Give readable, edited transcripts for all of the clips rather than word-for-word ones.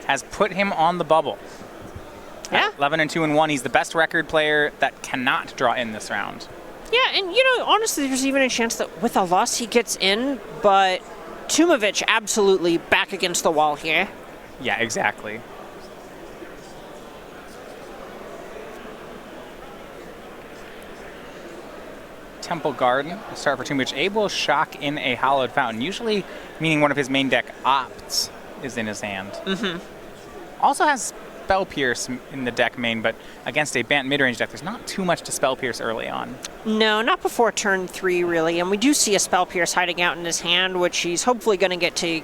has put him on the bubble. Yeah. 11-2-1. He's the best record player that cannot draw in this round. Yeah, and honestly, there's even a chance that with a loss he gets in, but Tumavitch absolutely back against the wall here. Yeah, exactly. Temple Garden will start for Tumavitch. Abe will shock in a Hallowed Fountain, usually meaning one of his main deck opts is in his hand. Also has Spell Pierce in the deck main, but against a Bant mid-range deck, there's not too much to Spell Pierce early on. No, not before turn 3, really. And we do see a Spell Pierce hiding out in his hand, which he's hopefully going to get to.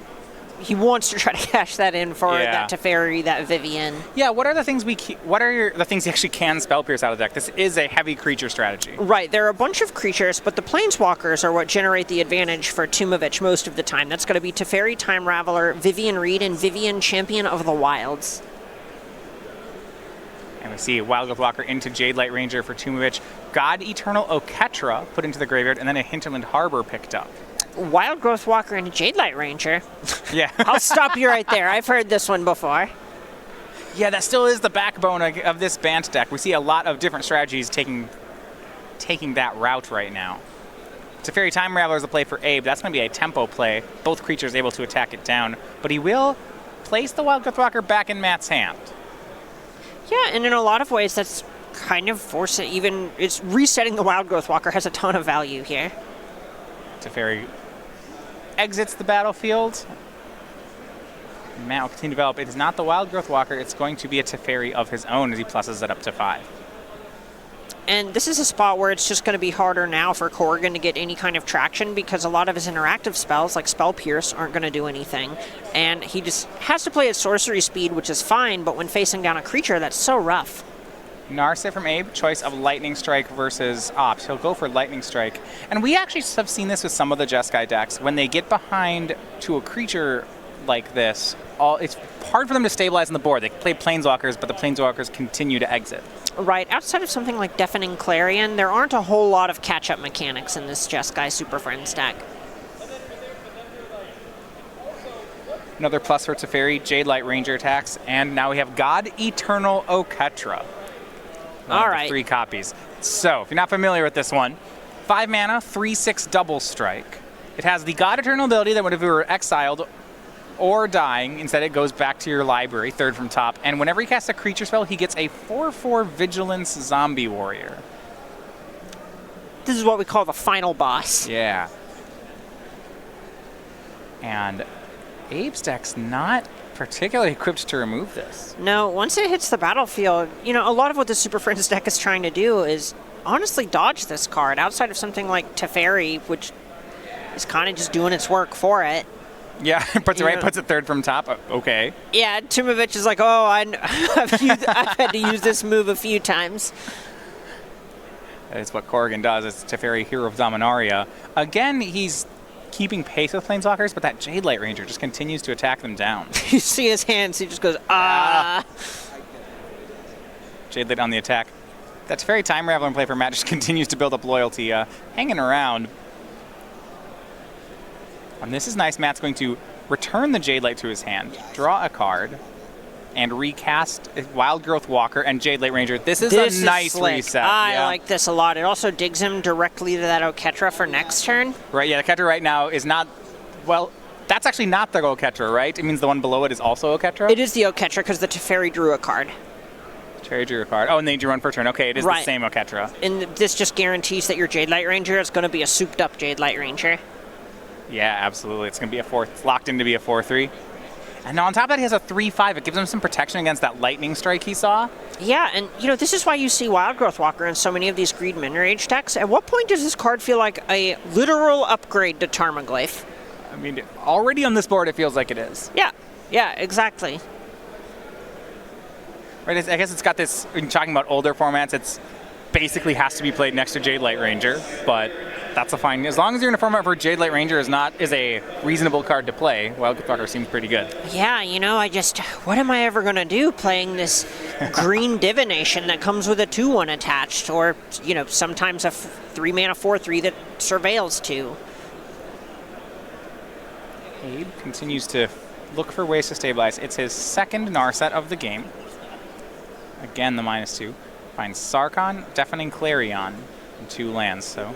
He wants to try to cash that in for that Teferi, that Vivian. Yeah, what are the things the things he actually can Spell Pierce out of the deck? This is a heavy creature strategy. Right, there are a bunch of creatures, but the Planeswalkers are what generate the advantage for Tumavitch most of the time. That's going to be Teferi, Time Raveler, Vivian Reed, and Vivian Champion of the Wilds. And we see Wild Growth Walker into Jade Light Ranger for Tumavitch. God Eternal Oketra put into the graveyard, and then a Hinterland Harbor picked up. Wild Growth Walker and a Jade Light Ranger. Yeah. I'll stop you right there. I've heard this one before. Yeah, that still is the backbone of this Bant deck. We see a lot of different strategies taking that route right now. Teferi Time Raveler is the play for Abe. That's going to be a tempo play. Both creatures able to attack it down. But he will place the Wild Growth Walker back in Matt's hand. Yeah, and in a lot of ways, that's kind of it's resetting the Wild Growth Walker has a ton of value here. Teferi exits the battlefield. Matt will continue to develop. It is not the Wild Growth Walker. It's going to be a Teferi of his own as he pluses it up to 5. And this is a spot where it's just going to be harder now for Corrigan to get any kind of traction because a lot of his interactive spells, like Spell Pierce, aren't going to do anything. And he just has to play at sorcery speed, which is fine, but when facing down a creature, that's so rough. Narset from Abe, choice of Lightning Strike versus Ops. He'll go for Lightning Strike. And we actually have seen this with some of the Jeskai decks. When they get behind to a creature like this, it's hard for them to stabilize on the board. They play Planeswalkers, but the Planeswalkers continue to exit. Right. Outside of something like Deafening Clarion, there aren't a whole lot of catch-up mechanics in this Jeskai Super Friends deck. Another plus for Teferi, Jade Light Ranger attacks, and now we have God Eternal Oketra. All right. 3 copies. So, if you're not familiar with this one, 5 mana, 3/6 double strike. It has the God Eternal ability that whenever you were exiled or dying, instead it goes back to your library, 3rd from top, and whenever he casts a creature spell, he gets a 4/4 Vigilance Zombie Warrior. This is what we call the final boss. Yeah. And Abe's deck's not particularly equipped to remove this. No, once it hits the battlefield, a lot of what the Super Friends deck is trying to do is honestly dodge this card, outside of something like Teferi, which is kind of just doing its work for it. Yeah, puts it 3rd from top. Okay. Yeah, Tumavitch is like, I've had to use this move a few times. That is what Corrigan does. It's Teferi, Hero of Dominaria. Again, he's keeping pace with Planeswalkers, but that Jade Light Ranger just continues to attack them down. You see his hands, he just goes, ah. Jade Light on the attack. That Teferi Time Raveler in play for Matt just continues to build up loyalty, hanging around. And this is nice. Matt's going to return the Jade Light to his hand, draw a card, and recast Wild Growth Walker and Jade Light Ranger. This is a nice reset. I like this a lot. It also digs him directly to that Oketra for next turn. Right, yeah, the Oketra right now is not, well, that's actually not the Oketra, right? It means the one below it is also Oketra? It is the Oketra because the Teferi drew a card. Teferi drew a card. Oh, and they drew one per turn. Okay, it is the same Oketra. And this just guarantees that your Jade Light Ranger is going to be a souped up Jade Light Ranger. Yeah, absolutely. It's going to be it's locked in to be a 4/3. And on top of that, he has a 3/5. It gives him some protection against that Lightning Strike he saw. Yeah, and this is why you see Wild Growth Walker in so many of these Greed Minrage decks. At what point does this card feel like a literal upgrade to Tarmogoyf? I mean, already on this board, it feels like it is. Yeah, exactly. Right, I guess it's got this, when talking about older formats, it's basically has to be played next to Jade Light Ranger, but that's a fine. As long as you're in a format where Jade Light Ranger is a reasonable card to play, Wild Growth Walker seems pretty good. Yeah, what am I ever going to do playing this green divination that comes with a 2/1 attached, or, sometimes a 3-mana 4/3 that surveils 2. Abe continues to look for ways to stabilize. It's his second Narset of the game. Again, the -2. Finds Sarkhan, Deafening Clarion, and 2 lands. So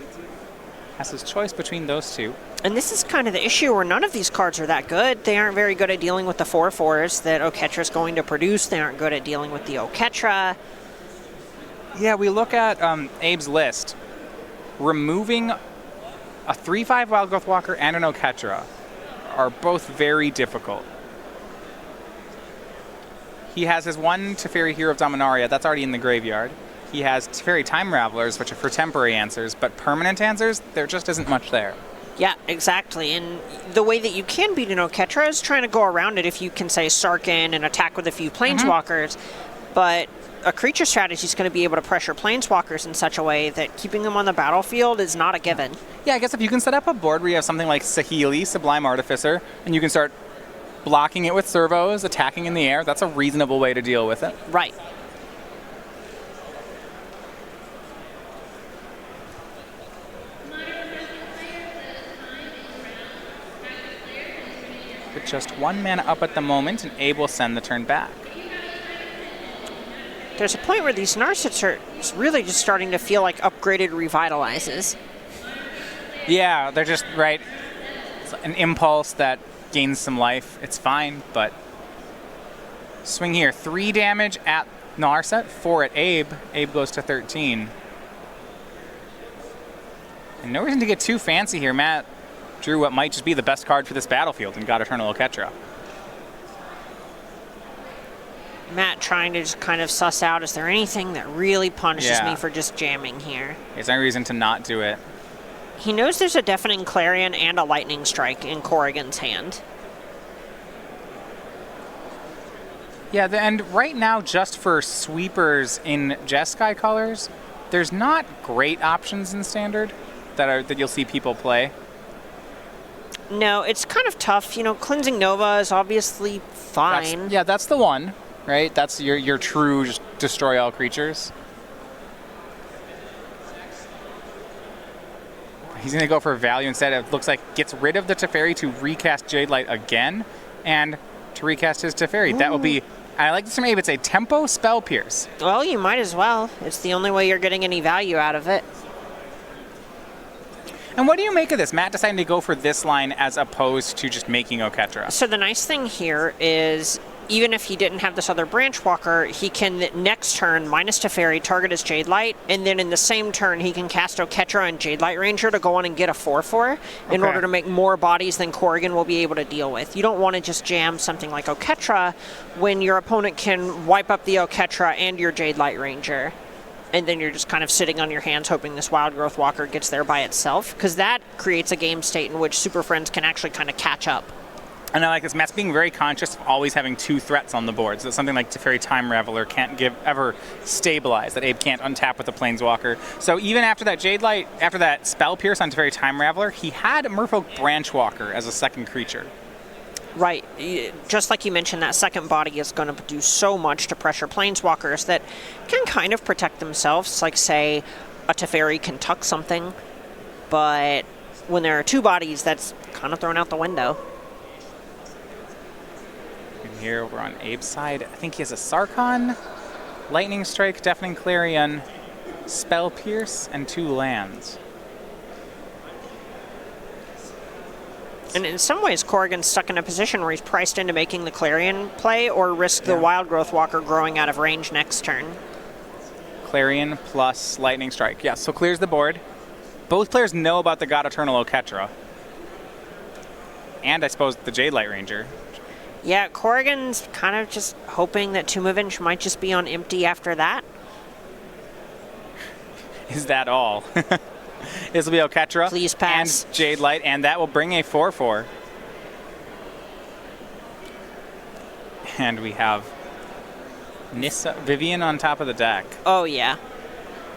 has his choice between those two. And this is kind of the issue where none of these cards are that good. They aren't very good at dealing with the 4/4s that Oketra is going to produce. They aren't good at dealing with the Oketra. Yeah, we look at Abe's list. Removing a 3/5 Wild Growth Walker and an Oketra are both very difficult. He has his 1 Teferi Hero of Dominaria. That's already in the graveyard. He has Teferi Time Ravelers, which are for temporary answers, but permanent answers, there just isn't much there. Yeah, exactly. And the way that you can beat an Oketra is trying to go around it if you can, say, Sarkhan and attack with a few Planeswalkers. But a creature strategy is going to be able to pressure Planeswalkers in such a way that keeping them on the battlefield is not a given. Yeah, I guess if you can set up a board where you have something like Saheeli, Sublime Artificer, and you can start blocking it with servos, attacking in the air, that's a reasonable way to deal with it. Right. With just 1 mana up at the moment, and Abe will send the turn back. There's a point where these Narsets are really just starting to feel like upgraded Revitalizes. Yeah, they're just, right, it's an impulse that gains some life. It's fine, but swing here. 3 damage at Narset, 4 at Abe. Abe goes to 13. And no reason to get too fancy here. Matt drew what might just be the best card for this battlefield and got Eternal Oketra. Matt trying to just kind of suss out, is there anything that really punishes Yeah. me for just jamming here? There's no reason to not do it. He knows there's a Deafening Clarion and a Lightning Strike in Corrigan's hand. Yeah, and right now, just for sweepers in Jeskai colors, there's not great options in Standard that you'll see people play. No, it's kind of tough. You know, Cleansing Nova is obviously fine. That's the one, right? That's your true just destroy all creatures. He's going to go for value instead. It looks like gets rid of the Teferi to recast Jadelight again, and to recast his Teferi. Ooh. That will be, I like this from Abe, it's a tempo Spell Pierce. Well, you might as well. It's the only way you're getting any value out of it. And what do you make of this? Matt deciding to go for this line as opposed to just making Oketra. So the nice thing here is, even if he didn't have this other Branch Walker, he can next turn minus Teferi, target his Jadelight, and then in the same turn he can cast Oketra and Jadelight Ranger to go on and get a 4/4 in order to make more bodies than Corrigan will be able to deal with. You don't want to just jam something like Oketra when your opponent can wipe up the Oketra and your Jadelight Ranger. And then you're just kind of sitting on your hands hoping this Wild Growth Walker gets there by itself, because that creates a game state in which Super Friends can actually kind of catch up. And I like this. Matt's being very conscious of always having 2 threats on the board. So something like Teferi Time Raveler can't ever stabilize, that Abe can't untap with a Planeswalker. So even after that Jadelight, after that Spell Pierce on Teferi Time Raveler, he had Merfolk Branch Walker as a second creature. Right. Just like you mentioned, that second body is going to do so much to pressure Planeswalkers that can kind of protect themselves. Like, say, a Teferi can tuck something, but when there are 2 bodies, that's kind of thrown out the window. And here over on Abe's side, I think he has a Sarkhan, Lightning Strike, Deafening Clarion, Spell Pierce, and 2 lands. And in some ways, Corrigan's stuck in a position where he's priced into making the Clarion play or risk the Wild Growth Walker growing out of range next turn. Clarion plus Lightning Strike. Yeah, so clears the board. Both players know about the God Eternal Oketra. And I suppose the Jadelight Ranger. Yeah, Corrigan's kind of just hoping that Tumavitch might just be on empty after that. Is that all? This will be Oketra. Please pass. And Jadelight, and that will bring a 4/4. And we have Nissa, Vivian on top of the deck. Oh, yeah.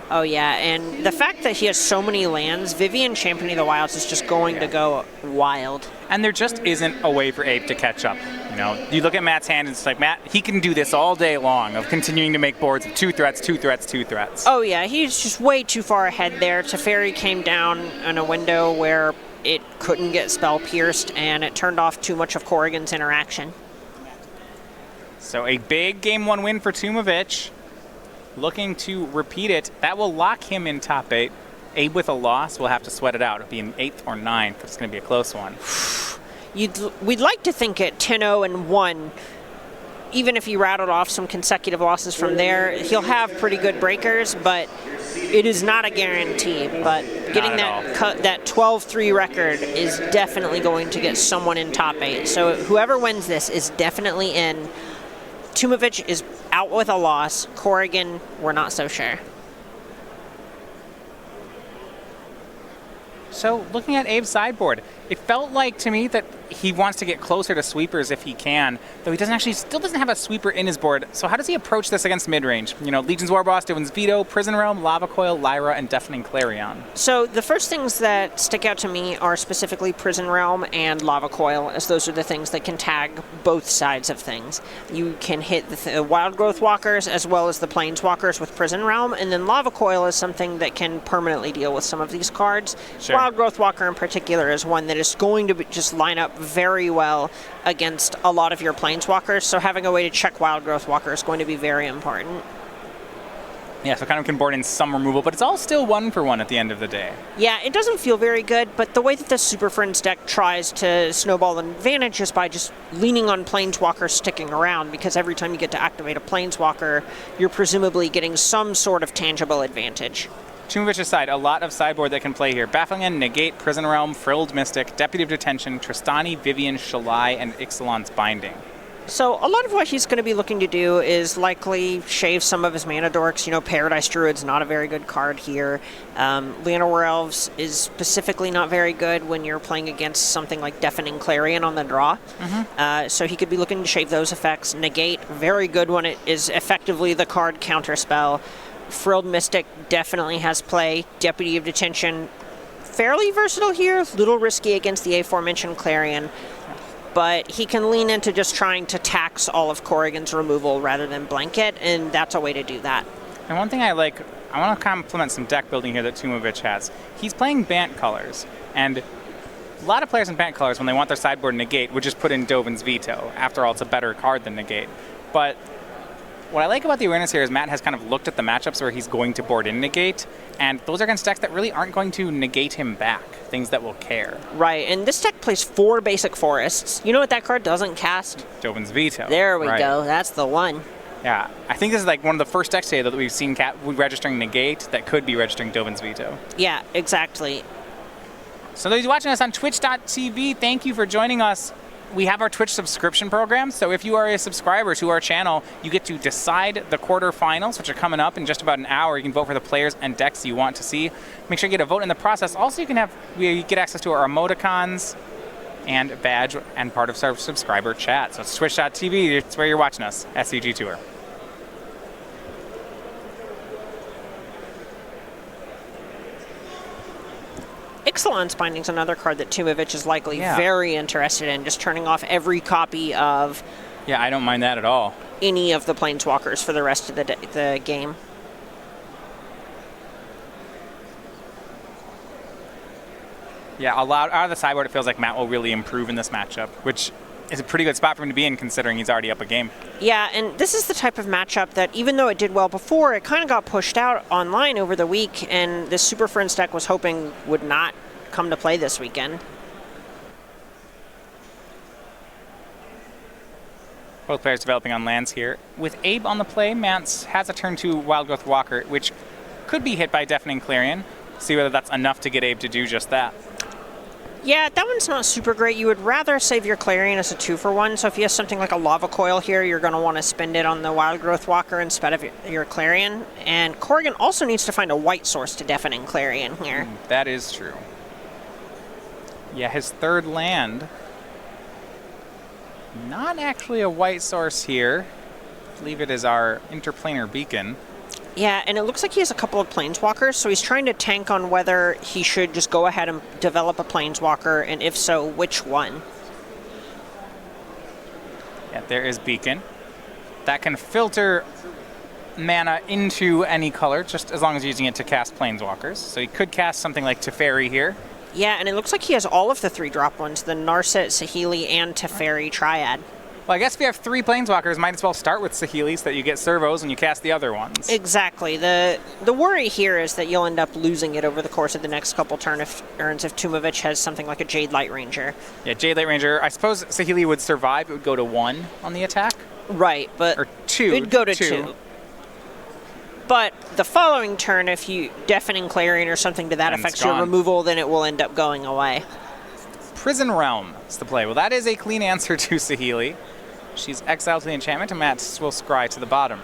Oh, yeah. And the fact that he has so many lands, Vivian Championing the Wilds is just going to go wild. And there just isn't a way for Abe to catch up. You know, you look at Matt's hand and it's like, Matt, he can do this all day long of continuing to make boards of 2 threats, 2 threats, 2 threats. Oh, yeah. He's just way too far ahead there. Teferi came down in a window where it couldn't get spell pierced, and it turned off too much of Corrigan's interaction. So a big Game 1 win for Tumavitch. Looking to repeat it. That will lock him in top 8. Abe with a loss will have to sweat it out. It'll be an 8th or 9th. It's going to be a close one. We'd like to think at 10-0 and 1, even if he rattled off some consecutive losses from there, he'll have pretty good breakers, but it is not a guarantee. But getting that 12-3 record is definitely going to get someone in top 8. So whoever wins this is definitely in. Tumavitch is out with a loss. Corrigan, we're not so sure. So looking at Abe's sideboard, it felt like to me that he wants to get closer to sweepers if he can, though he still doesn't have a sweeper in his board. So how does he approach this against mid-range? You know, Legion's Warboss, Dovin's Veto, Prison Realm, Lava Coil, Lyra, and Deafening Clarion. So the first things that stick out to me are specifically Prison Realm and Lava Coil, as those are the things that can tag both sides of things. You can hit the Wild Growth Walkers as well as the Planeswalkers with Prison Realm, and then Lava Coil is something that can permanently deal with some of these cards. Sure. Wild Growth Walker in particular is one that is going to just line up very well against a lot of your Planeswalkers, so having a way to check Wild Growth Walker is going to be very important. Yeah, so kind of can board in some removal, but it's all still 1-for-1 at the end of the day. Yeah, it doesn't feel very good, but the way that the Super Friends deck tries to snowball an advantage is by just leaning on Planeswalkers sticking around, because every time you get to activate a Planeswalker, you're presumably getting some sort of tangible advantage. Tumavitch's side, a lot of sideboard that can play here. Baffling End, Negate, Prison Realm, Frilled Mystic, Deputy of Detention, Tristani, Vivian, Shalai, and Ixalan's Binding. So a lot of what he's going to be looking to do is likely shave some of his mana dorks. You know, Paradise Druid's not a very good card here. Leonor Elves is specifically not very good when you're playing against something like Deafening Clarion on the draw. So he could be looking to shave those effects. Negate, very good when it is effectively the card counterspell. Frilled Mystic definitely has play. Deputy of Detention, fairly versatile here. Little risky against the aforementioned Clarion. But he can lean into just trying to tax all of Corrigan's removal rather than blanket, and that's a way to do that. And one thing I like, I want to compliment some deck building here that Tumavitch has. He's playing Bant colors, and a lot of players in Bant colors, when they want their sideboard Negate, would just put in Dovin's Veto. After all, it's a better card than Negate. But what I like about the awareness here is Matt has kind of looked at the matchups where he's going to board in Negate, and those are against decks that really aren't going to negate him back, things that will care. Right, and this deck plays 4 basic forests. You know what that card doesn't cast? Dovin's Veto. There we go, that's the one. Yeah, I think this is like one of the first decks today that we've seen registering Negate that could be registering Dovin's Veto. Yeah, exactly. So those watching us on twitch.tv, thank you for joining us. We have our Twitch subscription program, so if you are a subscriber to our channel, you get to decide the quarterfinals, which are coming up in just about an hour. You can vote for the players and decks you want to see. Make sure you get a vote in the process. Also, you get access to our emoticons and badge and part of our subscriber chat. So it's twitch.tv, it's where you're watching us, SCG Tour. Ixalan's Binding is another card that Tumavitch is likely very interested in, just turning off every copy of I don't mind that at all. Any of the Planeswalkers for the rest of the game. Yeah, out of the sideboard, it feels like Matt will really improve in this matchup, which is a pretty good spot for him to be in, considering he's already up a game. Yeah, and this is the type of matchup that, even though it did well before, it kind of got pushed out online over the week, and this Super Friends deck was hoping would not come to play this weekend. Both players developing on lands here. With Abe on the play, Mance has a turn 2 Wild Growth Walker, which could be hit by Deafening Clarion. See whether that's enough to get Abe to do just that. Yeah, that one's not super great. You would rather save your Clarion as a 2-for-1, so if you have something like a Lava Coil here, you're going to want to spend it on the Wild Growth Walker instead of your Clarion. And Corrigan also needs to find a white source to Deafening Clarion here. That is true. Yeah, his third land. Not actually a white source here. I believe it is our Interplanar Beacon. Yeah, and it looks like he has a couple of Planeswalkers, so he's trying to tank on whether he should just go ahead and develop a Planeswalker, and if so, which one? Yeah, there is Beacon. That can filter mana into any color, just as long as you're using it to cast Planeswalkers. So he could cast something like Teferi here. Yeah, and it looks like he has all of the 3-drop ones, the Narset, Saheeli, and Teferi Triad. Well, I guess if you have 3 Planeswalkers, might as well start with Saheeli so that you get servos and you cast the other ones. Exactly. The worry here is that you'll end up losing it over the course of the next couple turns if Tumavitch has something like a Jade Light Ranger. Yeah, Jade Light Ranger. I suppose Saheeli would survive. It would go to 1 on the attack. Right, but... Or 2. It'd go to 2. But the following turn, if you Deafening Clarion or something to that affects your removal, then it will end up going away. Prison Realm is the play. Well, that is a clean answer to Saheeli. She's exiled to the enchantment, and Matt will scry to the bottom.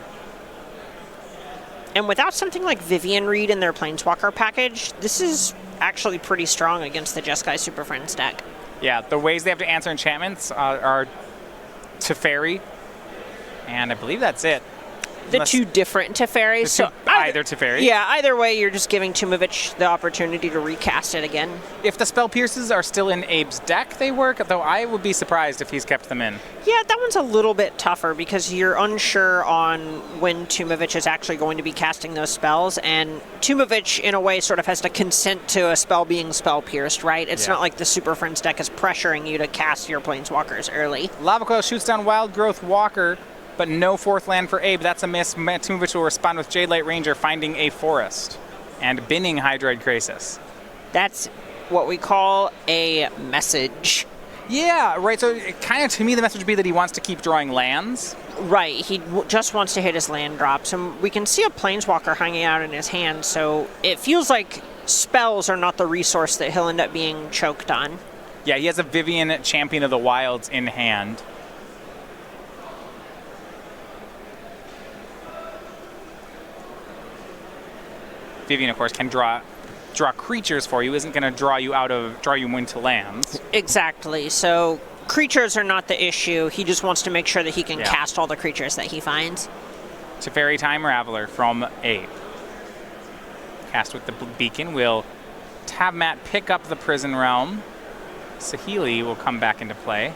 And without something like Vivian Reed in their Planeswalker package, this is actually pretty strong against the Jeskai Super Friends deck. Yeah, the ways they have to answer enchantments are Teferi, and I believe that's it. The 2 different Teferis. So either Teferi. Yeah, either way, you're just giving Tumavitch the opportunity to recast it again. If the Spell Pierces are still in Abe's deck, they work, though I would be surprised if he's kept them in. Yeah, that one's a little bit tougher because you're unsure on when Tumavitch is actually going to be casting those spells, and Tumavitch, in a way, sort of has to consent to a spell being spell-pierced, right? It's not like the Super Friends deck is pressuring you to cast your Planeswalkers early. Lava Coil shoots down Wild Growth Walker, but no 4th land for Abe. That's a miss. Tumavitch will respond with Jade Light Ranger, finding a forest, and binning Hydroid Krasis. That's what we call a message. Yeah, right. So kind of to me, the message would be that he wants to keep drawing lands. Right. He just wants to hit his land drops. And we can see a Planeswalker hanging out in his hand, so it feels like spells are not the resource that he'll end up being choked on. Yeah, he has a Vivian Champion of the Wilds in hand. Vivian, of course, can draw creatures for you. Isn't going to draw you into lands. Exactly. So creatures are not the issue. He just wants to make sure that he can cast all the creatures that he finds. Teferi Time Raveler from Abe. Cast with the beacon. We'll have Matt pick up the Prison Realm. Saheeli will come back into play.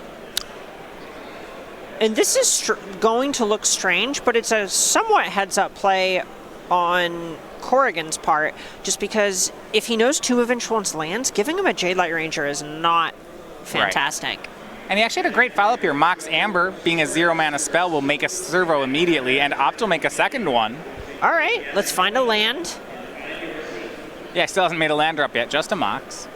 And this is going to look strange, but it's a somewhat heads-up play on Corrigan's part, just because if he knows Tumavitch wants lands, giving him a Jade Light Ranger is not fantastic. Right. And he actually had a great follow-up here. Mox Amber, being a 0-mana spell, will make a servo immediately, and Opt will make a second one. All right, let's find a land. Yeah, still hasn't made a land drop yet, just a Mox.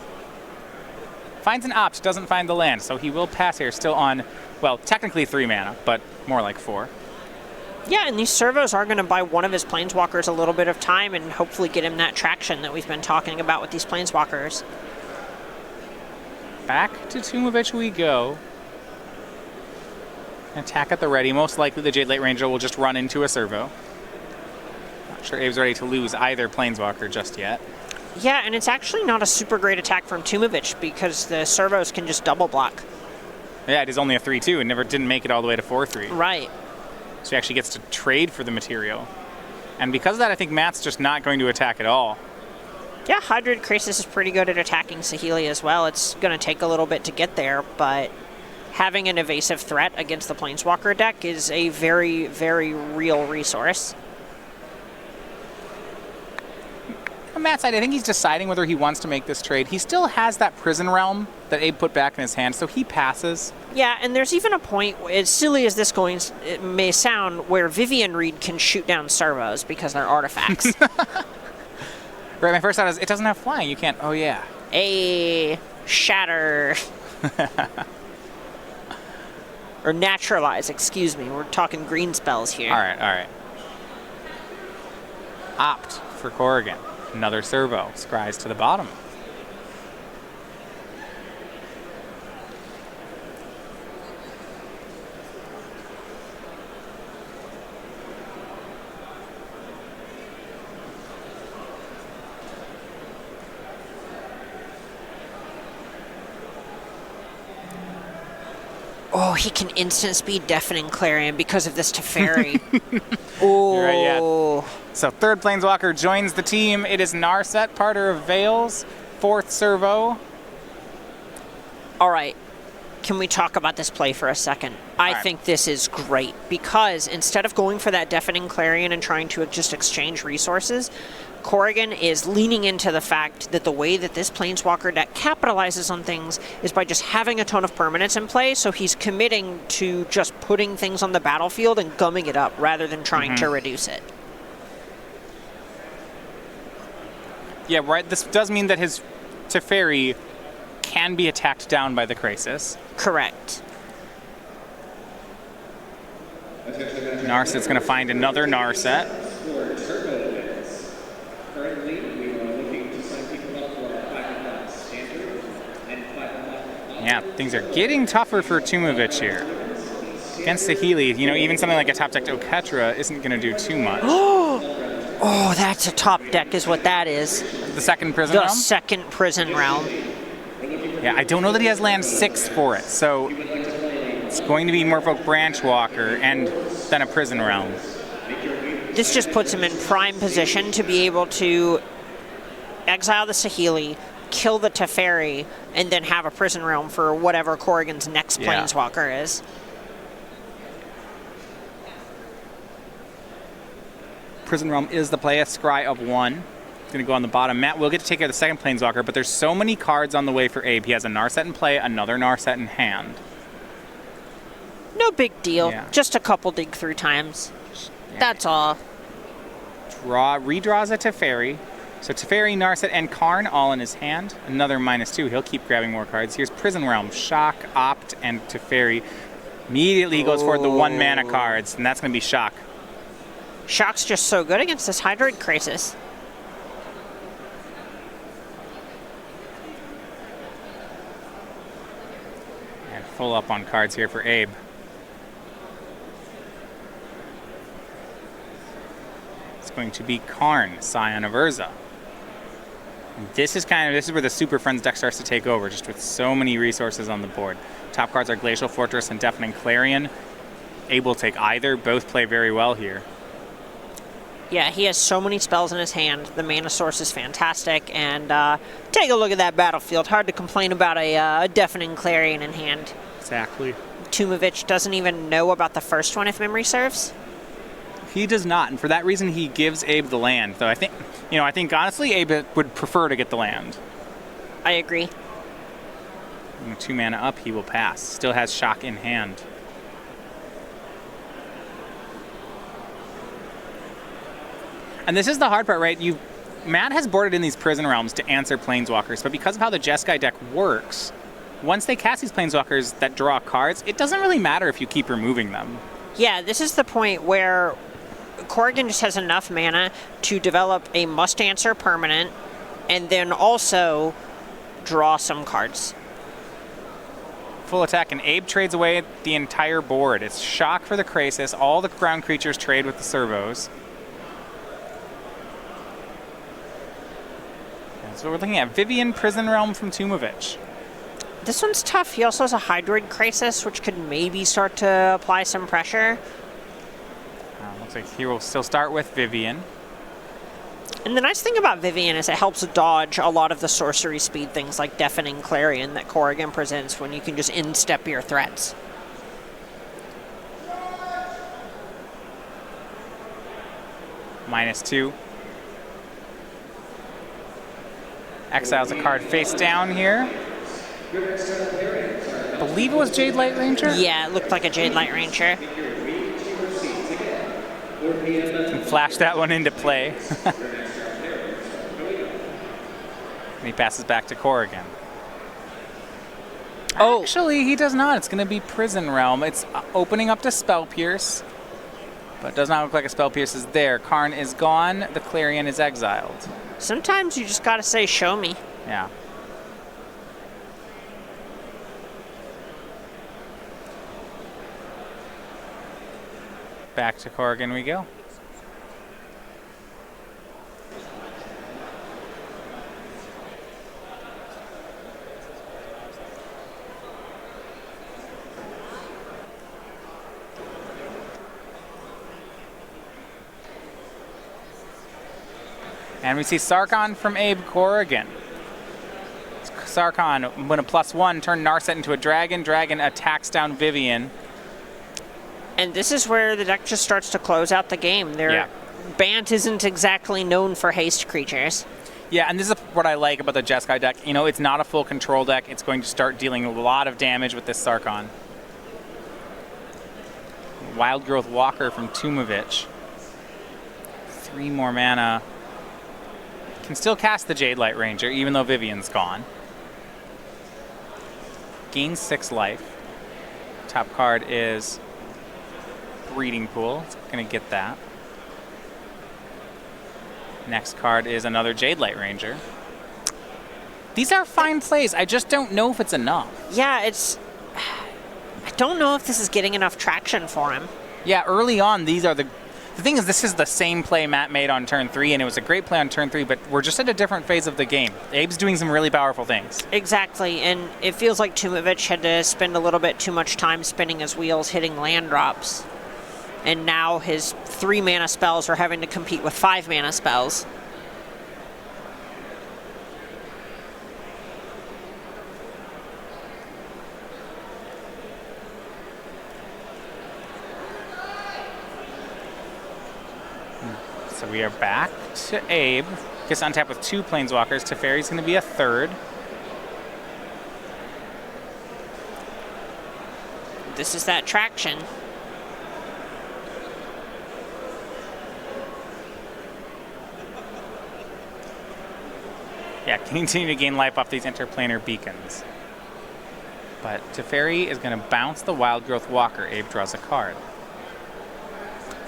Finds an Opt, doesn't find the land, so he will pass here, still on, well, technically 3 mana, but more like 4. Yeah, and these servos are going to buy one of his Planeswalkers a little bit of time and hopefully get him that traction that we've been talking about with these Planeswalkers. Back to Tumavitch we go. Attack at the ready. Most likely the Jade Light Ranger will just run into a servo. Not sure Abe's ready to lose either Planeswalker just yet. Yeah, and it's actually not a super great attack from Tumavitch because the servos can just double block. Yeah, it is only a 3-2 and didn't make it all the way to 4-3. Right. So he actually gets to trade for the material. And because of that, I think Matt's just not going to attack at all. Yeah, Hydroid Krasis is pretty good at attacking Saheeli as well. It's going to take a little bit to get there, but having an evasive threat against the Planeswalker deck is a very, very real resource. On Matt's side, I think he's deciding whether he wants to make this trade. He still has that Prison Realm that Abe put back in his hand, so he passes. Yeah, and there's even a point, as silly as it may sound, where Vivian Reed can shoot down servos because they're artifacts. Right, my first thought is, it doesn't have flying. You can't, oh yeah. A shatter. Or naturalize, excuse me. We're talking green spells here. All right. Opt for Corrigan. Another servo. Scries to the bottom. Oh, he can instant speed Deafening Clarion because of this Teferi. Oh. Right, yeah. So third Planeswalker joins the team. It is Narset, Parter of Veils, fourth servo. All right. Can we talk about this play for a second? I right. think this is great because instead of going for that Deafening Clarion and trying to just exchange resources, Corrigan is leaning into the fact that the way that this Planeswalker deck capitalizes on things is by just having a ton of permanents in play, so he's committing to just putting things on the battlefield and gumming it up rather than trying to reduce it. Yeah, right. This does mean that his Teferi can be attacked down by the Crisis. Correct. Narset's going to find another Narset. Yeah, things are getting tougher for Tumavitch here. Against the Healy, you know, even something like a top-decked Oketra isn't going to do too much. Oh, that's a top deck is what that is. The second Prison The Realm? second Prison Realm. Yeah, I don't know that he has land 6 for it, so it's going to be Merfolk Branchwalker and then a Prison Realm. This just puts him in prime position to be able to exile the Saheeli, kill the Teferi, and then have a Prison Realm for whatever Corrigan's next Planeswalker is. Prison Realm is the play, a scry of 1. It's going to go on the bottom. Matt will get to take care of the second Planeswalker, but there's so many cards on the way for Abe. He has a Narset in play, another Narset in hand. No big deal. Yeah. Just a couple dig through times. Yeah. That's all. Redraws a Teferi. So Teferi, Narset, and Karn all in his hand. Another -2. He'll keep grabbing more cards. Here's Prison Realm, Shock, Opt, and Teferi. Immediately he goes for the 1 mana cards, and that's going to be Shock. Shock's just so good against this Hydroid Crisis. And full up on cards here for Abe. It's going to be Karn, Scion of Urza. And this is where the Super Friends deck starts to take over, just with so many resources on the board. Top cards are Glacial Fortress and Deafening Clarion. Abe will take either. Both play very well here. Yeah, he has so many spells in his hand. The mana source is fantastic. And take a look at that battlefield. Hard to complain about a Deafening Clarion in hand. Exactly. Tumavitch doesn't even know about the first one, if memory serves. He does not, and for that reason, he gives Abe the land. Though I think honestly, Abe would prefer to get the land. I agree. And 2 mana up, he will pass. Still has Shock in hand. And this is the hard part, right? Matt has boarded in these Prison Realms to answer Planeswalkers, but because of how the Jeskai deck works, once they cast these Planeswalkers that draw cards, it doesn't really matter if you keep removing them. Yeah, this is the point where Corrigan just has enough mana to develop a must-answer permanent and then also draw some cards. Full attack, and Abe trades away the entire board. It's Shock for the Crisis. All the ground creatures trade with the servos. So we're looking at Vivian, Prison Realm from Tumavitch. This one's tough. He also has a Hydroid Crisis, which could maybe start to apply some pressure. Looks like he will still start with Vivian. And the nice thing about Vivian is it helps dodge a lot of the sorcery speed things like Deafening Clarion that Corrigan presents when you can just in-step your threats. -2. Exiles a card face down here. I believe it was Jade Light Ranger? Yeah, it looked like a Jade Light Ranger. Can flash that one into play. And he passes back to Corrigan. Oh. Actually, he does not. It's going to be Prison Realm. It's opening up to Spell Pierce, but it does not look like a Spell Pierce is there. Karn is gone. The Clarion is exiled. Sometimes you just gotta say, show me. Yeah. Back to Corrigan we go. And we see Sarkhan from Abe Corrigan. Sarkhan win a +1, turn Narset into a dragon. Dragon attacks down Vivian. And this is where the deck just starts to close out the game. Bant isn't exactly known for haste creatures. Yeah, and this is what I like about the Jeskai deck. You know, it's not a full control deck. It's going to start dealing a lot of damage with this Sarkhan. Wild Growth Walker from Tumavitch. 3 more mana. Can still cast the Jade Light Ranger, even though Vivian's gone. Gains 6 life. Top card is Breeding Pool. It's going to get that. Next card is another Jade Light Ranger. These are fine plays. I just don't know if it's enough. Yeah, I don't know if this is getting enough traction for him. Yeah, early on, these are the thing is, this is the same play Matt made on turn 3, and it was a great play on turn 3, but we're just at a different phase of the game. Abe's doing some really powerful things. Exactly, and it feels like Tumavitch had to spend a little bit too much time spinning his wheels, hitting land drops. And now his 3 mana spells are having to compete with 5 mana spells. So we are back to Abe. Gets on tap with 2 Planeswalkers. Teferi's going to be a 3rd. This is that traction. Yeah, continue to gain life off these interplanar beacons. But Teferi is going to bounce the Wild Growth Walker. Abe draws a card.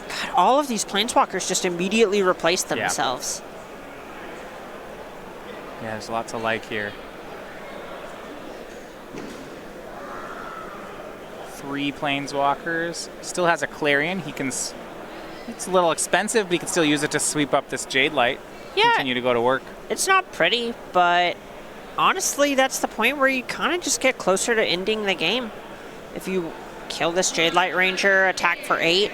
God, all of these Planeswalkers just immediately replace themselves. Yeah, there's a lot to like here. 3 Planeswalkers. Still has a Clarion. He can... It's a little expensive, but he can still use it to sweep up this Jade Light. Yeah. Continue to go to work. It's not pretty, but honestly, that's the point where you kind of just get closer to ending the game. If you kill this Jade Light Ranger, attack for 8.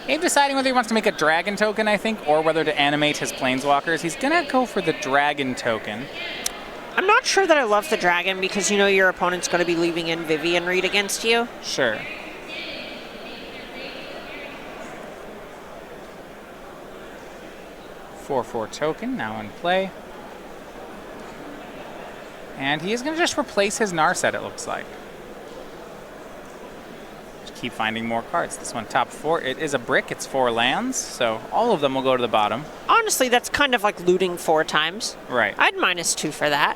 Abe deciding whether he wants to make a dragon token, I think, or whether to animate his Planeswalkers. He's going to go for the dragon token. I'm not sure that I love the dragon because you know your opponent's going to be leaving in Vivian Reed against you. Sure. (4/4) token now in play. And he is going to just replace his Narset, it looks like. Just keep finding more cards. This one, top 4. It is a brick. It's 4 lands, so all of them will go to the bottom. Honestly, that's kind of like looting 4 times. Right. I'd -2 for that.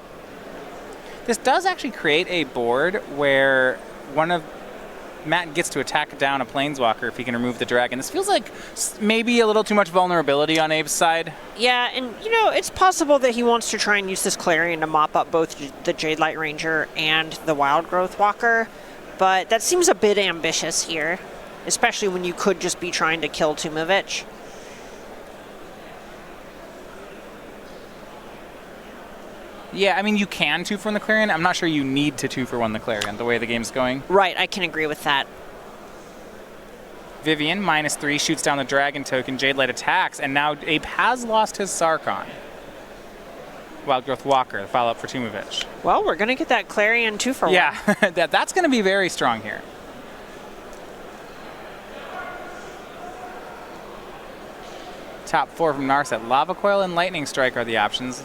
This does actually create a board where Matt gets to attack down a Planeswalker if he can remove the dragon. This feels like maybe a little too much vulnerability on Abe's side. Yeah, and you know, it's possible that he wants to try and use this Clarion to mop up both the Jade Light Ranger and the Wild Growth Walker, but that seems a bit ambitious here, especially when you could just be trying to kill Tumavitch. Yeah, I mean, you can 2 for the Clarion. I'm not sure you need to 2 for 1 the Clarion, the way the game's going. Right, I can agree with that. Vivian, -3, shoots down the dragon token. Jade Light attacks, and now Abe has lost his Sarkhan. Wild Growth Walker, the follow-up for Tumavitch. Well, we're going to get that Clarion 2 for 1. Yeah, that's going to be very strong here. Top 4 from Narset. Lava Coil and Lightning Strike are the options.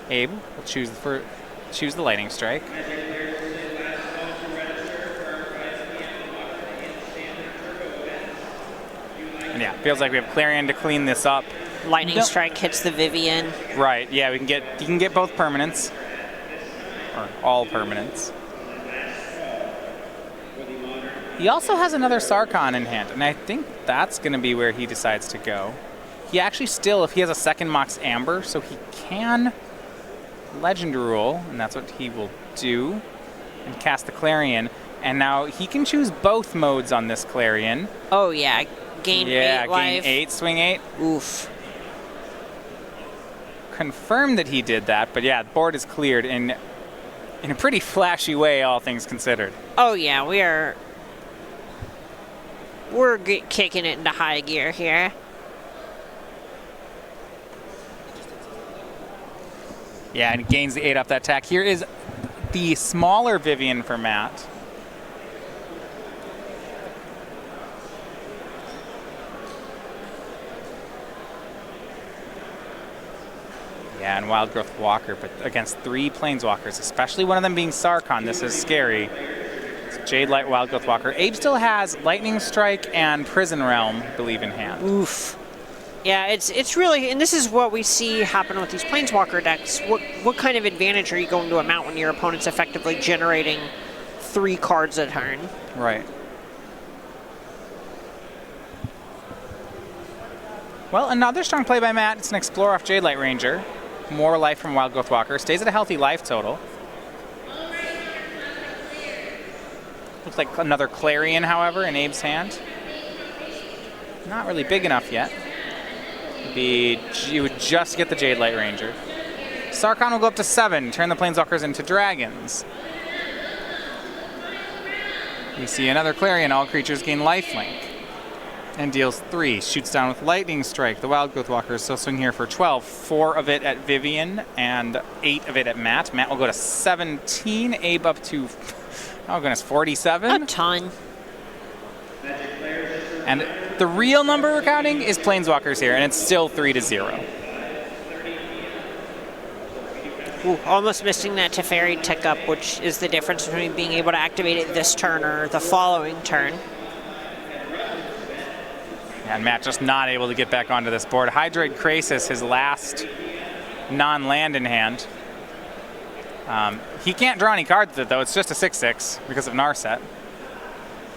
Abe will choose the Lightning Strike. And yeah, feels like we have Clarion to clean this up. Lightning Strike hits the Vivian. Right, yeah, you can get both permanents. Or all permanents. He also has another Sarkhan in hand, and I think that's going to be where he decides to go. He actually still, if he has a second Mox Amber, so he can Legend Rule, and that's what he will do, and cast the Clarion. And now he can choose both modes on this Clarion. Oh yeah, gain 8 life. Gain 8, swing 8. Oof. Confirmed that he did that, but yeah, the board is cleared in a pretty flashy way, all things considered. Oh yeah, we're kicking it into high gear here. Yeah, and gains the 8 off that attack. Here is the smaller Vivian for Matt. Yeah, and Wild Growth Walker, but against 3 Planeswalkers, especially one of them being Sarkhan, this is scary. It's Jade Light, Wild Growth Walker. Abe still has Lightning Strike and Prison Realm, I believe, in hand. Oof. Yeah, it's really, and this is what we see happen with these Planeswalker decks. What kind of advantage are you going to amount when your opponent's effectively generating 3 cards a turn? Right. Well, another strong play by Matt. It's an Explore off Jade Light Ranger. More life from Wild Growth Walker. Stays at a healthy life total. Looks like another Clarion, however, in Abe's hand. Not really big enough yet. You would just get the Jade Light Ranger. Sarkhan will go up to 7. Turn the Planeswalkers into dragons. We see another Clarion. All creatures gain lifelink. And deals 3. Shoots down with Lightning Strike. The Wild Growth Walker is still swinging here for 12. 4 of it at Vivian and 8 of it at Matt. Matt will go to 17. Abe up to, oh goodness, 47. A ton. And the real number we're counting is Planeswalkers here, and it's still 3-0. Ooh, almost missing that Teferi tick up, which is the difference between being able to activate it this turn or the following turn. And Matt just not able to get back onto this board. Hydroid Krasis, his last non-land in hand. He can't draw any cards with it, though. It's just a 6/6 because of Narset.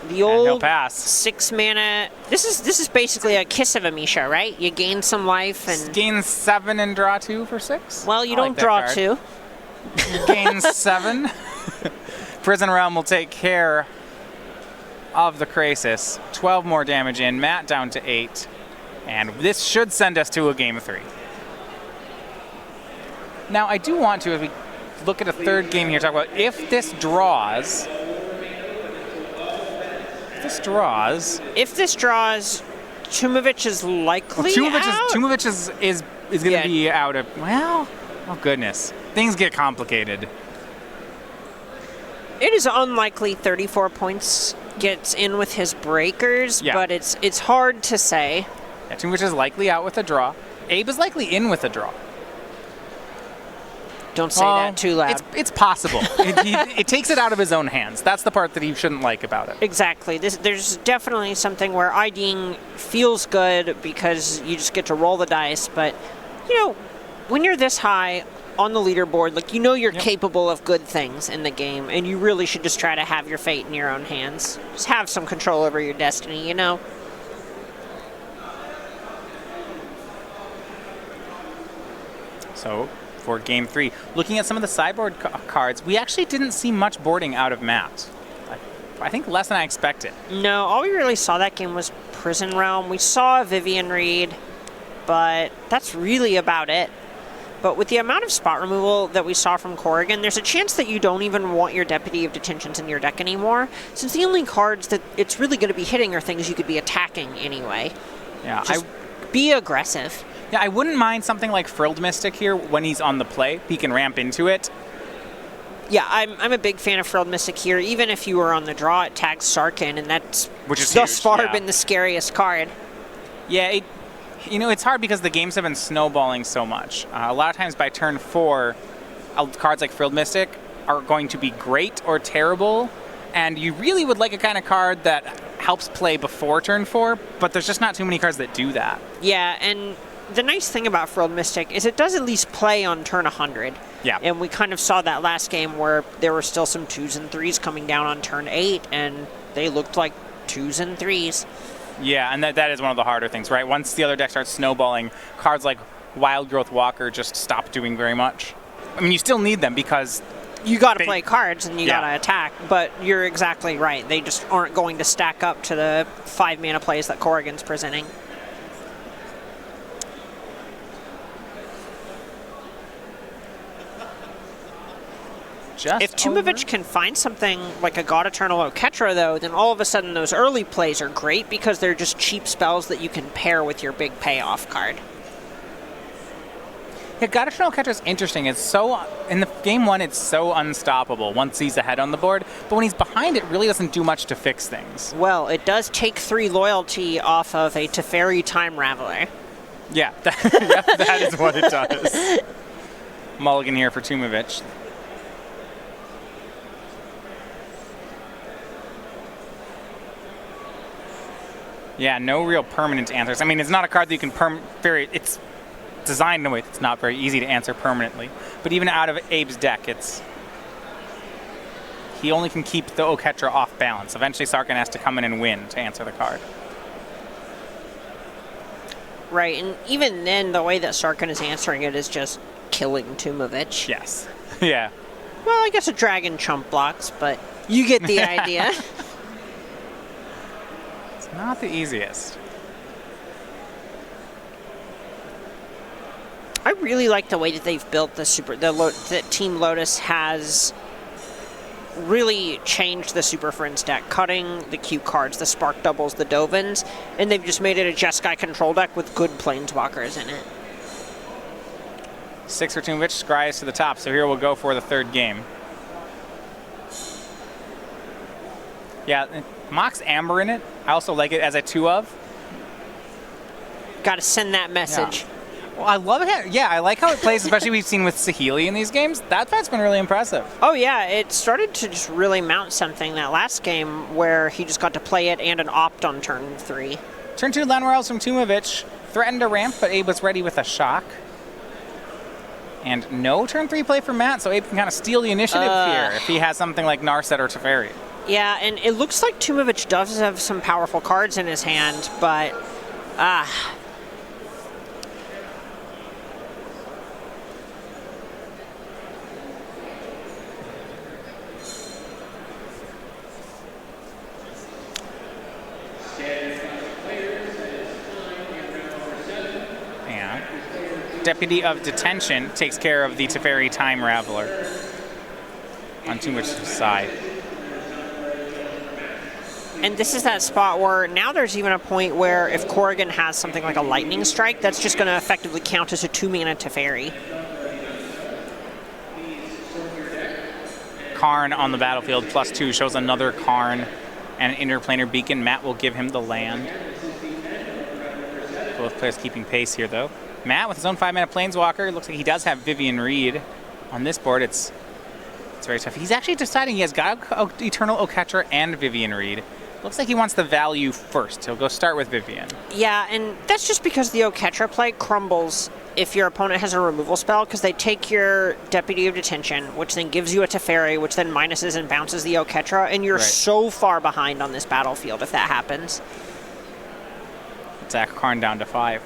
The old he'll pass. 6 mana. This is basically a Kiss of Amisha, right? You gain some life and gain 7 and draw 2 for 6. Well, you don't draw 2. Gain 7. Prison Realm will take care of the Krasis. 12 more damage in. Matt down to 8. And this should send us to a game 3. Now, I do want to, if we look at a third game here, talk about if this draws. If this draws, Tumavitch is likely out. Tumavitch is going to be out of, well, oh goodness. Things get complicated. It is unlikely 34 points gets in with his breakers, but it's hard to say. Yeah, Tumavitch is likely out with a draw. Abe is likely in with a draw. Don't say that too loud. It's possible. It takes it out of his own hands. That's the part that he shouldn't like about it. Exactly. There's definitely something where IDing feels good because you just get to roll the dice. But, when you're this high on the leaderboard, you're capable of good things in the game. And you really should just try to have your fate in your own hands. Just have some control over your destiny, So, for game 3, looking at some of the sideboard cards, we actually didn't see much boarding out of Matt. I think less than I expected. No, all we really saw that game was Prison Realm. We saw Vivian Reed, but that's really about it. But with the amount of spot removal that we saw from Corrigan, there's a chance that you don't even want your Deputy of Detentions in your deck anymore, since the only cards that it's really going to be hitting are things you could be attacking anyway. Yeah, Just be aggressive. Yeah, I wouldn't mind something like Frilled Mystic here when he's on the play. He can ramp into it. Yeah, I'm a big fan of Frilled Mystic here. Even if you were on the draw, it tags Sarkhan, and that's thus far been the scariest card. Yeah, it's hard because the games have been snowballing so much. A lot of times by turn 4, cards like Frilled Mystic are going to be great or terrible, and you really would like a kind of card that helps play before turn 4, but there's just not too many cards that do that. Yeah, and the nice thing about Frilled Mystic is it does at least play on turn 100. Yeah. And we kind of saw that last game where there were still some 2s and 3s coming down on turn 8, and they looked like 2s and 3s. Yeah, and that is one of the harder things, right? Once the other deck starts snowballing, cards like Wild Growth Walker just stop doing very much. I mean, you still need them because you got to play cards and you got to attack, but you're exactly right. They just aren't going to stack up to the 5 mana plays that Corrigan's presenting. If Tumavitch can find something like a God Eternal Oketra, though, then all of a sudden those early plays are great because they're just cheap spells that you can pair with your big payoff card. Yeah, God Eternal Catcher is interesting. It's so in the game one, it's so unstoppable once he's ahead on the board. But when he's behind, it really doesn't do much to fix things. Well, it does take 3 loyalty off of a Teferi Time Raveler. Yeah, that is what it does. Mulligan here for Tumavitch. Yeah, no real permanent answers. I mean, it's not a card that you can it's designed in a way that's not very easy to answer permanently. But even out of Abe's deck, he only can keep the Oketra off balance. Eventually, Sarkhan has to come in and win to answer the card. Right, and even then, the way that Sarkhan is answering it is just killing Tumavitch. Yes. Yeah. Well, I guess a dragon chump blocks, but you get the idea. It's not the easiest. I really like the way that they've built that Team Lotus has really changed the Super Friends deck, cutting the cute cards, the Spark Doubles, the Dovins, and they've just made it a Jeskai control deck with good Planeswalkers in it. 6 for Tumavitch, Scry's to the top, so here we'll go for the third game. Yeah, Mox Amber in it. I also like it as a 2 of. Got to send that message. Yeah. Well, I love it. Yeah, I like how it plays, especially we've seen with Saheeli in these games. That's been really impressive. Oh, yeah, it started to just really mount something that last game where he just got to play it and an opt on turn 3. Turn 2 Landworlds from Tumavitch. Threatened to ramp, but Abe was ready with a shock. And no turn 3 play for Matt, so Abe can kind of steal the initiative here if he has something like Narset or Teferi. Yeah, and it looks like Tumavitch does have some powerful cards in his hand, but Deputy of Detention takes care of the Teferi Time Raveler on Tumavitch's side. And this is that spot where now there's even a point where if Corrigan has something like a Lightning Strike, that's just going to effectively count as a 2-mana Teferi. Karn on the battlefield, +2, shows another Karn and an Interplanar Beacon. Matt will give him the land. Both players keeping pace here, though. Matt with his own 5-mana Planeswalker. Looks like he does have Vivian Reed. On this board, it's very tough. He's actually deciding he has got Eternal Oketra and Vivian Reed. Looks like he wants the value first. He'll go start with Vivian. Yeah, and that's just because the Oketra play crumbles if your opponent has a removal spell, because they take your Deputy of Detention, which then gives you a Teferi, which then minuses and bounces the Oketra, and you're so far behind on this battlefield if that happens. Zach Karn down to 5.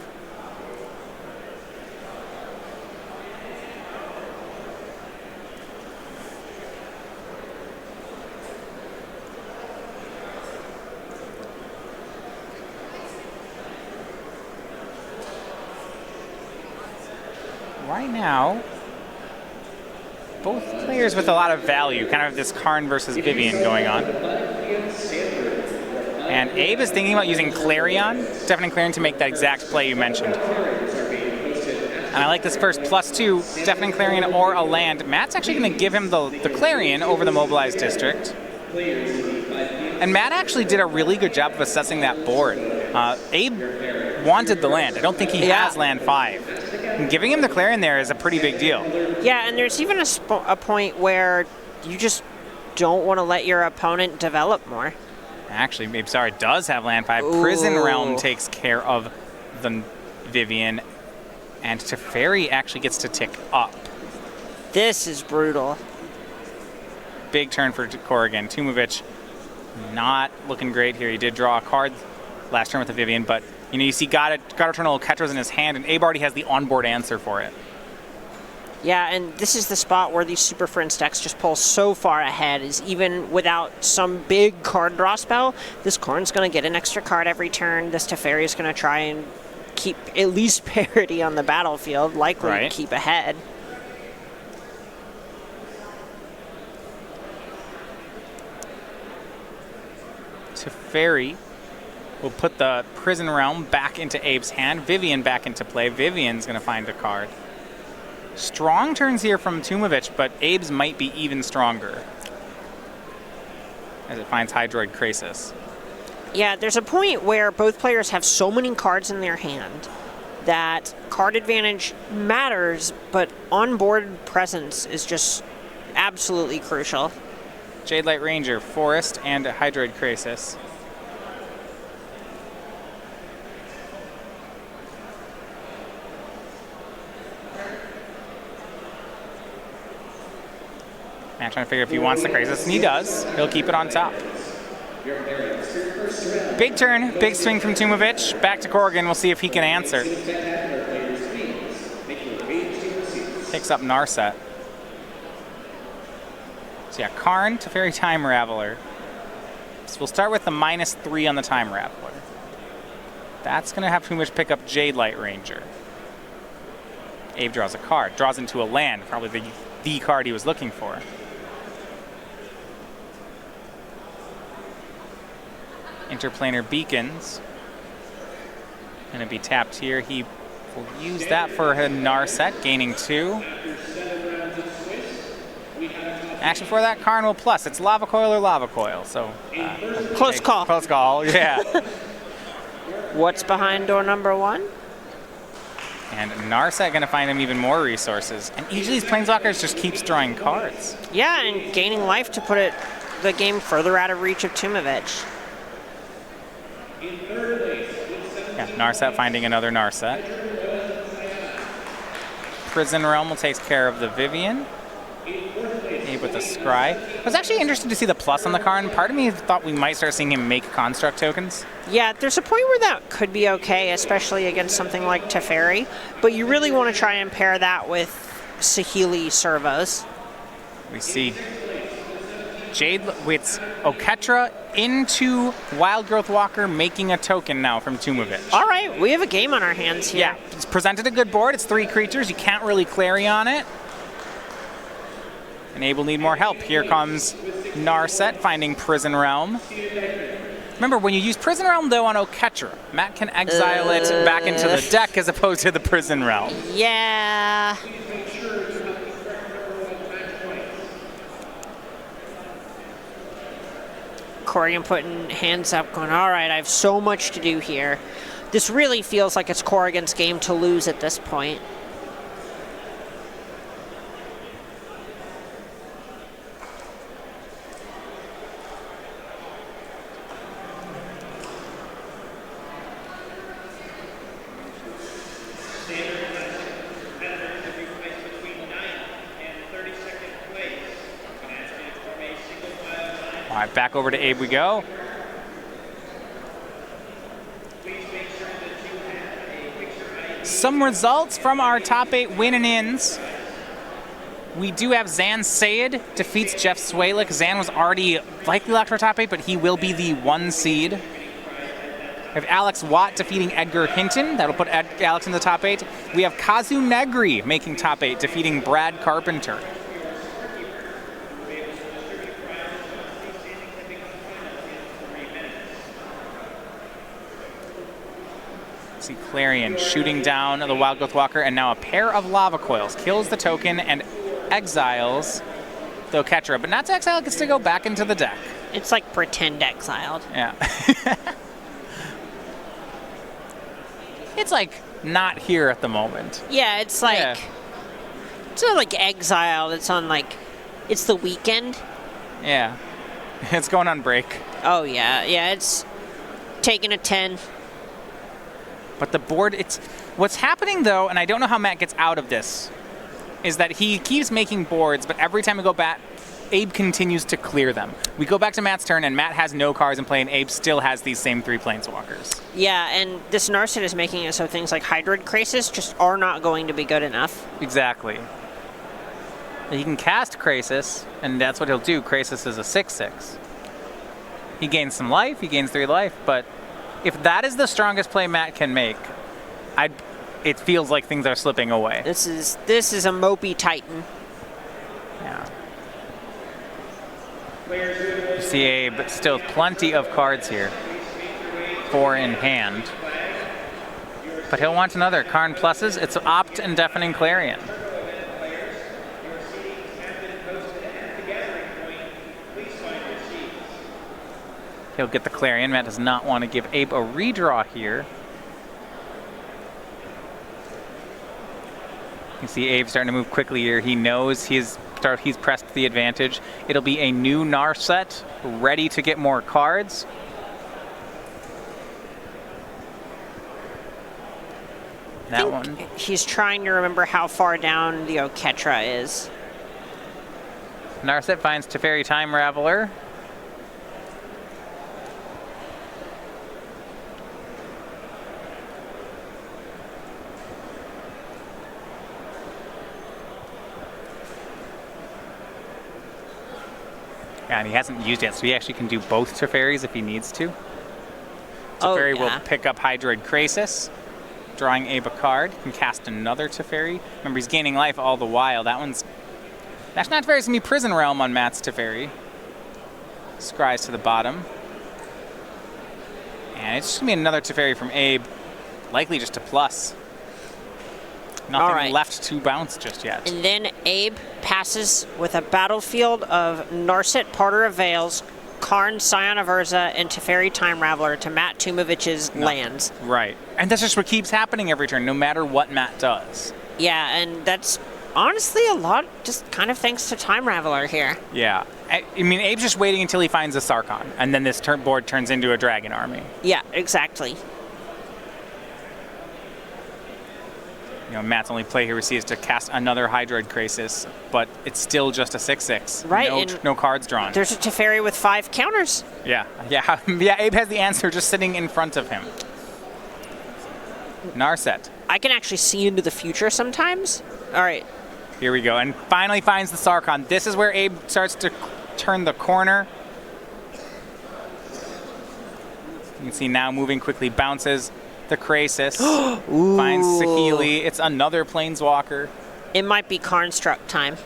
Right now, both players with a lot of value, kind of this Karn versus Vivian going on. And Abe is thinking about using Clarion, Deafening Clarion, to make that exact play you mentioned. And I like this first +2, Deafening Clarion or a land. Matt's actually going to give him the Clarion over the Mobilized District. And Matt actually did a really good job of assessing that board. Abe wanted the land. I don't think he has land 5. And giving him the Clarion there is a pretty big deal. Yeah, and there's even a point where you just don't want to let your opponent develop more. Actually, maybe does have land 5. Ooh. Prison Realm takes care of the Vivian, and Teferi actually gets to tick up. This is brutal. Big turn for Corrigan. Tumavitch not looking great here. He did draw a card last turn with the Vivian, but you see God Eternal Oketra's in his hand, and Abe already has the onboard answer for it. Yeah, and this is the spot where these Super Friends decks just pull so far ahead, is even without some big card draw spell, this Karn's going to get an extra card every turn. This Teferi is going to try and keep at least parity on the battlefield, likely to keep ahead. Teferi will put the Prison Realm back into Abe's hand. Vivian back into play. Vivian's going to find a card. Strong turns here from Tumavitch, but Abe's might be even stronger as it finds Hydroid Krasis. Yeah, there's a point where both players have so many cards in their hand that card advantage matters, but on-board presence is just absolutely crucial. Jade Light Ranger, Forest, and Hydroid Krasis. Man, trying to figure if he wants the Krasis, and he does. He'll keep it on top. Big turn, big swing from Tumavitch. Back to Corrigan. We'll see if he can answer. Picks up Narset. So yeah, Karn, Teferi Time Raveler. So we'll start with the -3 on the Time Raveler. That's going to have Tumavitch pick up Jade Light Ranger. Abe draws a card, draws into a land, probably the card he was looking for. Interplanar Beacons. Going to be tapped here. He will use that for a Narset, gaining 2. Actually, for that, Karn will plus. It's Lava Coil or Lava Coil, so... Close call. Close call, yeah. What's behind door number 1? And Narset going to find him even more resources. And each of these Planeswalkers just keeps drawing cards. Yeah, and gaining life to put the game further out of reach of Tumavitch. Yeah, Narset finding another Narset. Prison Realm will take care of the Vivian. Abe with the Scry. I was actually interested to see the plus on the Karn. Part of me thought we might start seeing him make construct tokens. Yeah, there's a point where that could be okay, especially against something like Teferi, but you really want to try and pair that with Saheeli servos. We see Jade with Oketra into Wild Growth Walker making a token now from Tumavitch. All right, we have a game on our hands here. Yeah, it's presented a good board. It's 3 creatures. You can't really Clarion it. And Abe will need more help. Here comes Narset finding Prison Realm. Remember, when you use Prison Realm, though, on Oketra, Matt can exile it back into the deck as opposed to the Prison Realm. Yeah. Corrigan putting hands up, going, all right, I have so much to do here. This really feels like it's Corrigan's game to lose at this point. All right, back over to Abe we go. Some results from our top 8 win and ins. We do have Zan Sayed defeats Jeff Swalik. Zan was already likely locked for top 8, but he will be the 1 seed. We have Alex Watt defeating Edgar Hinton. That'll put Alex in the top 8. We have Kazu Negri making top 8, defeating Brad Carpenter. See Clarion shooting down the Wild Growth Walker, and now a pair of Lava Coils. Kills the token and exiles the Oketra, but not to exile, it gets to go back into the deck. It's like pretend exiled. Yeah. It's like not here at the moment. Yeah, it's like, it's not like exiled, it's on like, it's the weekend. Yeah. It's going on break. Oh yeah, yeah, it's taking a 10. But the board, it's what's happening though, and I don't know how Matt gets out of this, is that he keeps making boards, but every time we go back, Abe continues to clear them. We go back to Matt's turn, and Matt has no cards in play, and Abe still has these same 3 Planeswalkers. Yeah, and this Narset is making it so things like Hydroid Krasis just are not going to be good enough. Exactly. He can cast Krasis, and that's what he'll do. Krasis is a 6/6. He gains some life, he gains 3 life, but if that is the strongest play Matt can make, it feels like things are slipping away. This is a mopey Titan. Yeah. You see Abe still plenty of cards here. 4 in hand. But he'll want another. Karn pluses. It's Opt and Deafening Clarion. He'll get the Clarion. Matt does not want to give Abe a redraw here. You see Abe starting to move quickly here. He knows he's pressed the advantage. It'll be a new Narset, ready to get more cards. That one. He's trying to remember how far down the Oketra is. Narset finds Teferi Time Raveler. Yeah, and he hasn't used it, so he actually can do both Teferis if he needs to. Teferi will pick up Hydroid Krasis, drawing Abe a card. Can cast another Teferi. Remember, he's gaining life all the while. That's not Teferi's going to be Prison Realm on Matt's Teferi. Scries to the bottom. And it's just going to be another Teferi from Abe, likely just a plus. Nothing left to bounce just yet. And then Abe passes with a battlefield of Narset, Parter of Veils, Karn, Scion of Urza, and Teferi Time Raveler to Matt Tumavitch's lands. Right. And that's just what keeps happening every turn, no matter what Matt does. Yeah, and that's honestly a lot just kind of thanks to Time Raveler here. Yeah. I mean, Abe's just waiting until he finds a Sarkhan, and then this board turns into a Dragon Army. Yeah, exactly. You know, Matt's only play here we see is to cast another Hydroid Krasis, but it's still just a 6/6. Right. No cards drawn. There's a Teferi with 5 counters. Yeah. Abe has the answer just sitting in front of him. Narset. I can actually see into the future sometimes. All right. Here we go. And finally finds the Sarkhan. This is where Abe starts to turn the corner. You can see now moving quickly, bounces the Krasis, finds Saheeli. It's another Planeswalker. It might be Karnstruck time.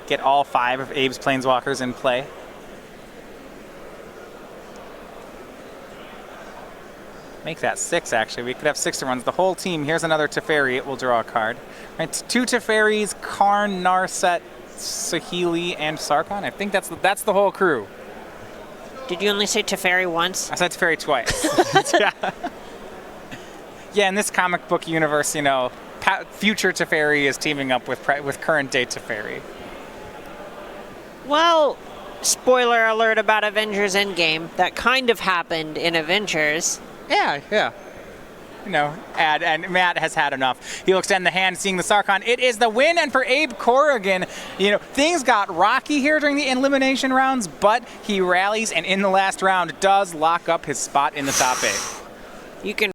Get all 5 of Abe's Planeswalkers in play. Make that 6, actually. We could have 6 to runs. The whole team. Here's another Teferi. It will draw a card. Right, 2 Teferis, Karn, Narset, Saheeli, and Sarkhan. I think that's the whole crew. Did you only say Teferi once? I said Teferi twice. Yeah, in this comic book universe, you know, future Teferi is teaming up with current day Teferi. Well, spoiler alert about Avengers Endgame. That kind of happened in Avengers. Yeah. You know, and Matt has had enough. He'll extend the hand, seeing the Sarkhan. It is the win, and for Abe Corrigan, you know, things got rocky here during the elimination rounds, but he rallies, and in the last round does lock up his spot in the top 8. You can